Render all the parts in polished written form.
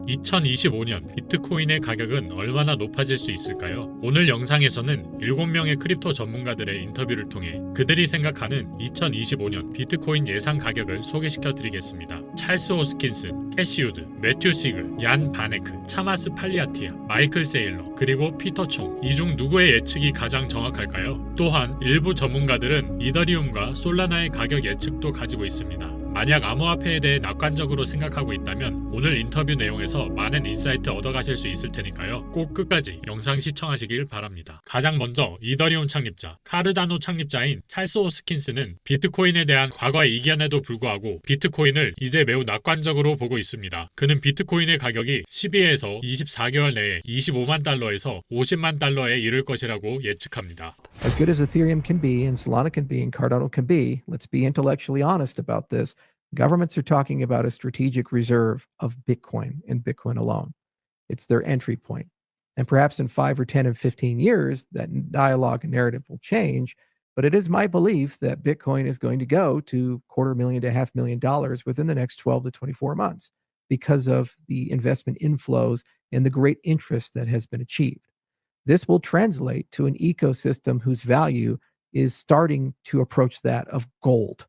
2025년 비트코인의 가격은 얼마나 높아질 수 있을까요? 오늘 영상에서는 7명의 크립토 전문가들의 인터뷰를 통해 그들이 생각하는 2025년 비트코인 예상 가격을 소개시켜 드리겠습니다. 찰스 호스킨슨, 캐시 우드, 매튜 시글, 얀 바네크, 차마스 팔리아티아, 마이클 세일러, 그리고 피터 총. 이 중 누구의 예측이 가장 정확할까요? 또한 일부 전문가들은 이더리움과 솔라나의 가격 예측도 가지고 있습니다. 만약 암호화폐에 대해 낙관적으로 생각하고 있다면 오늘 인터뷰 내용에서 많은 인사이트 얻어가실 수 있을 테니까요. 꼭 끝까지 영상 시청하시길 바랍니다. 가장 먼저 이더리움 창립자, 카르다노 창립자인 찰스 호스킨스는 비트코인에 대한 과거의 이견에도 불구하고 비트코인을 이제 매우 낙관적으로 보고 있습니다. 그는 비트코인의 가격이 12에서 24개월 내에 25만 달러에서 50만 달러에 이를 것이라고 예측합니다. As good as Ethereum can be, and Solana can be, and Cardano can be, let's be intellectually honest about this. Governments are talking about a strategic reserve of Bitcoin and Bitcoin alone. It's their entry point. And perhaps in 5 or 10 and 15 years, that dialogue and narrative will change. But it is my belief that Bitcoin is going to go to $250,000 to $500,000 within the next 12 to 24 months because of the investment inflows and the great interest that has been achieved. This will translate to an ecosystem whose value is starting to approach that of gold,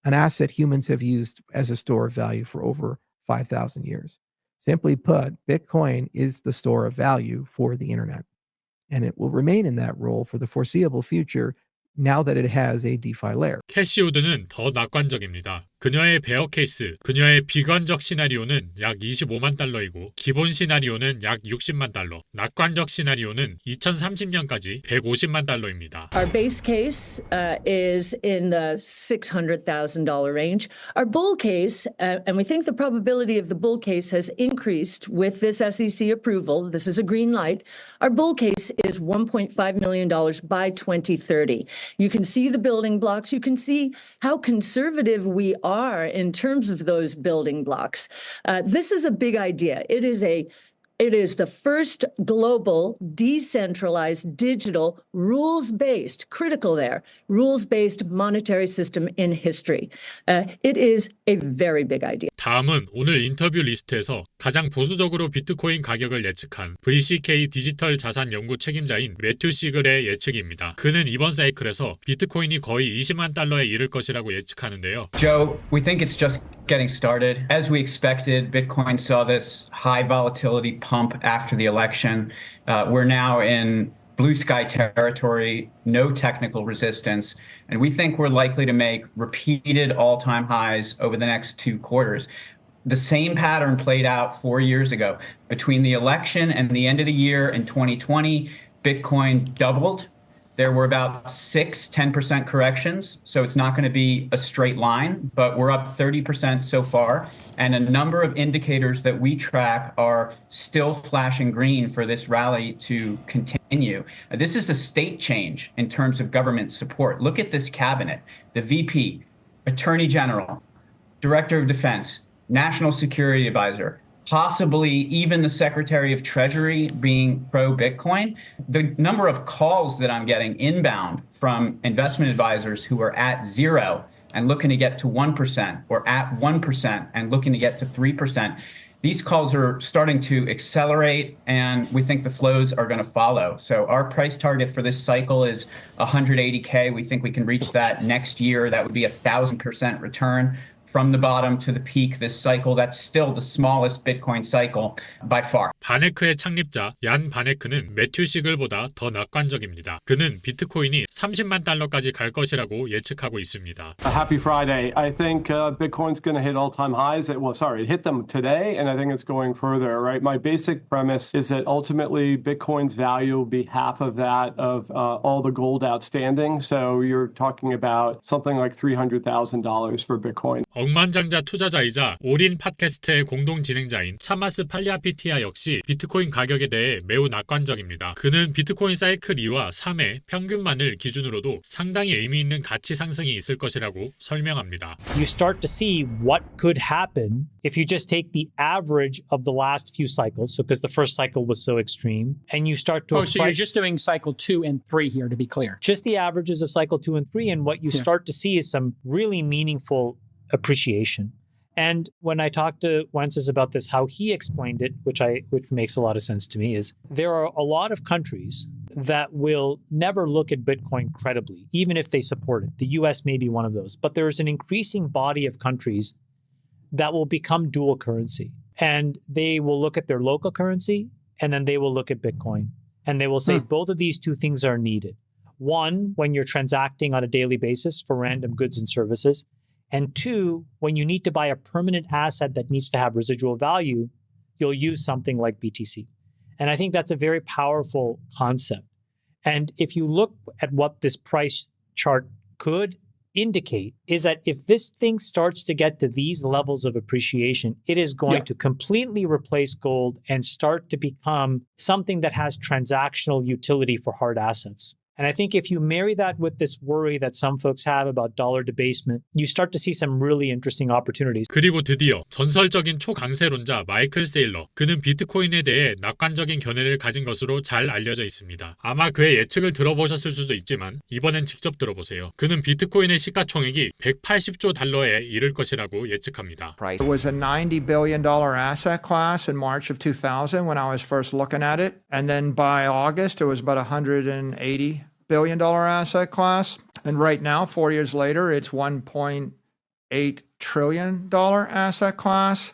an asset humans have used as a store of value for over 5,000 years. Simply put, Bitcoin is the store of value for the internet, and it will remain in that role for the foreseeable future now that it has a DeFi layer. 캐시 우드는 더 낙관적입니다. 그녀의 베어 케이스, 그녀의 비관적 시나리오는 약 25만 달러이고 기본 시나리오는 약 60만 달러, 낙관적 시나리오는 2030년까지 150만 달러입니다. Our base case is in the $600,000 range. Our bull case, and we think the probability of the bull case has increased with this SEC approval. This is a green light. Our bull case is $1.5 million by 2030. You can see the building blocks. You can see how conservative we are in terms of those building blocks. This is a big idea. It is the first global, decentralized, digital, rules-based, critical there, rules-based monetary system in history. It is a very big idea. 다음은 오늘 인터뷰 리스트에서 가장 보수적으로 비트코인 가격을 예측한 VCK 디지털 자산 연구 책임자인 매튜 시글의 예측입니다. 그는 이번 사이클에서 비트코인이 거의 20만 달러에 이를 것이라고 예측하는데요. Joe, we think it's just getting started. As we expected, Bitcoin saw this high volatility pump after the election. We're now in blue sky territory, no technical resistance, and we think we're likely to make repeated all-time highs over the next 2 quarters. The same pattern played out 4 years ago. Between the election and the end of the year in 2020, Bitcoin doubled. There were about 10% corrections, so it's not going to be a straight line, but we're up 30% so far, and a number of indicators that we track are still flashing green for this rally to continue. This is a state change in terms of government support. Look at this cabinet, the VP, Attorney General, Director of Defense, National Security Advisor, possibly even the Secretary of Treasury being pro-Bitcoin. The number of calls that I'm getting inbound from investment advisors who are at 0 and looking to get to 1%, or at 1% and looking to get to 3%, these calls are starting to accelerate, and we think the flows are going to follow. So our price target for this cycle is 180K. We think we can reach that next year. That would be 1,000% return from the bottom to the peak this cycle. That's still the smallest Bitcoin cycle by far. 바네크의 창립자 얀 바네크는 매튜 시글보다 더 낙관적입니다. 그는 비트코인이 30만 달러까지 갈 것이라고 예측하고 있습니다. Happy Friday. I think Bitcoin's going to hit all-time highs. It hit them today, and I think it's going further, right? My basic premise is that ultimately Bitcoin's value will be half of that of all the gold outstanding. So you're talking about something like $300,000 for Bitcoin. 억만장자 투자자이자 올인 팟캐스트의 공동 진행자인 차마스 팔리아피티아 역시 비트코인 가격에 대해 매우 낙관적입니다. 그는 비트코인 사이클 2와 3의 평균만을 기준으로도 상당히 의미 있는 가치 상승이 있을 것이라고 설명합니다. You start to see what could happen if you just take the average of the last few cycles, so because the first cycle was so extreme, and you start to so you're just doing cycle 2 and 3 here, to be clear. Just the averages of cycle 2 and 3, and what you start to see is some really meaningful appreciation. And when I talked to Wences about this, how he explained it, which makes a lot of sense to me, is there are a lot of countries that will never look at Bitcoin credibly, even if they support it. The US may be one of those, but there's an increasing body of countries that will become dual currency. And they will look at their local currency, and then they will look at Bitcoin. And they will say both of these two things are needed. One, when you're transacting on a daily basis for random goods and services. And two, when you need to buy a permanent asset that needs to have residual value, you'll use something like BTC. And I think that's a very powerful concept. And if you look at what this price chart could indicate, is that if this thing starts to get to these levels of appreciation, it is going to completely replace gold and start to become something that has transactional utility for hard assets. And I think if you marry that with this worry that some folks have about dollar debasement, you start to see some really interesting opportunities. 그리고 드디어 전설적인 초강세론자 마이클 세일러, 그는 비트코인에 대해 낙관적인 견해를 가진 것으로 잘 알려져 있습니다. 아마 그의 예측을 들어보셨을 수도 있지만 이번엔 직접 들어보세요. 그는 비트코인의 시가총액이 180조 달러에 이를 것이라고 예측합니다. It was a $90 billion asset class in March of 2000 when I was first looking at it. And then by August, it was about $180 billion asset class. And right now, 4 years later, it's $1.8 trillion asset class.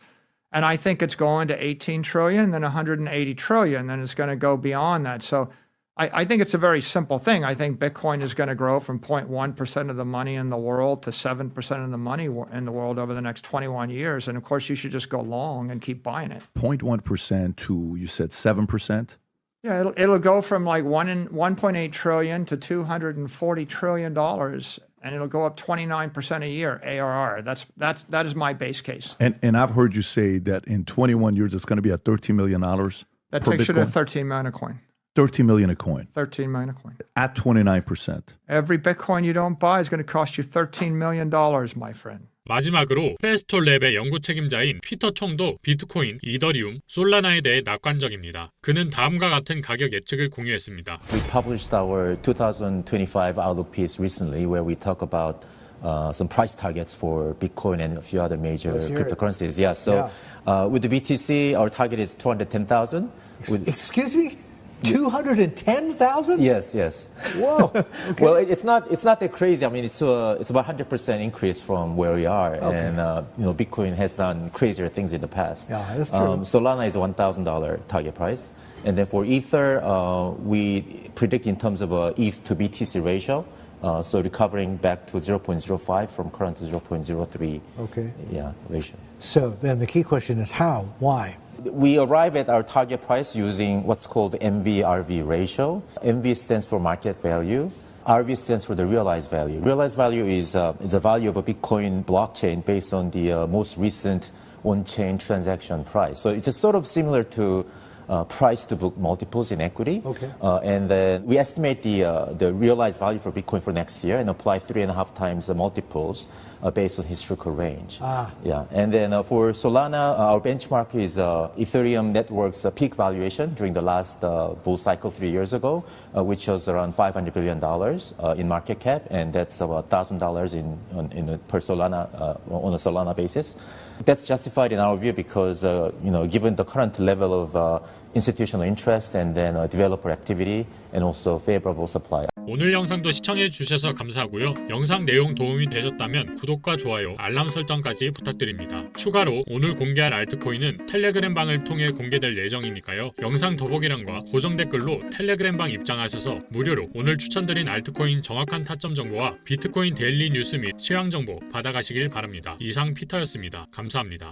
And I think it's going to 18 trillion, then 180 trillion, then it's going to go beyond that. So I think it's a very simple thing. I think Bitcoin is going to grow from 0.1% of the money in the world to 7% of the money in the world over the next 21 years. And of course, you should just go long and keep buying it. 0.1% to, you said 7%? Yeah, it'll go from like 1.8 trillion to $240 trillion, and it'll go up 29% a year, ARR. That is my base case. And I've heard you say that in 21 years, it's going to be at $13 million That takes you to 13 million a coin. 13 million a coin. 13 million a coin. At 29%. Every Bitcoin you don't buy is going to cost you $13 million, my friend. 마지막으로 프레스톨랩의 연구 책임자인 피터 총도 비트코인, 이더리움, 솔라나에 대해 낙관적입니다. 그는 다음과 같은 가격 예측을 공유했습니다. We published our 2025 Outlook piece recently where we talk about some price targets for Bitcoin and a few other major cryptocurrencies. Yeah, so with the BTC, our target is 210,000. Excuse me? 210,000? Yes. Whoa. Okay. Well, it's not that crazy. I mean, it's about 100% increase from where we are, and Bitcoin has done crazier things in the past. Yeah, that's true. Solana is a $1,000 target price, and then for Ether, we predict in terms of a ETH to BTC ratio. So recovering back to 0.05 from current 0.03 ratio. So then the key question is how? Why? We arrive at our target price using what's called MV-RV ratio. MV stands for market value. RV stands for the realized value. Realized value is a value of a Bitcoin blockchain based on the most recent on-chain transaction price. So it's sort of similar to price to book multiples in equity. Okay. And then we estimate the realized value for Bitcoin for next year and apply 3.5 times the multiples based on historical range. Yeah. And then for Solana, our benchmark is Ethereum network's peak valuation during the last bull cycle 3 years ago, which was around $500 billion in market cap, and that's about $1,000 in per Solana on a Solana basis. That's justified in our view because given the current level of institutional interest and then developer activity and also favorable supply. 오늘 영상도 시청해 주셔서 감사하고요. 영상 내용 도움이 되셨다면 구독과 좋아요, 알람 설정까지 부탁드립니다. 추가로 오늘 공개할 알트코인은 텔레그램 방을 통해 공개될 예정이니까요. 영상 더보기란과 고정 댓글로 텔레그램 방 입장하셔서 무료로 오늘 추천드린 알트코인 정확한 타점 정보와 비트코인 데일리 뉴스 및 시황 정보 받아가시길 바랍니다. 이상 피터였습니다. 감사합니다.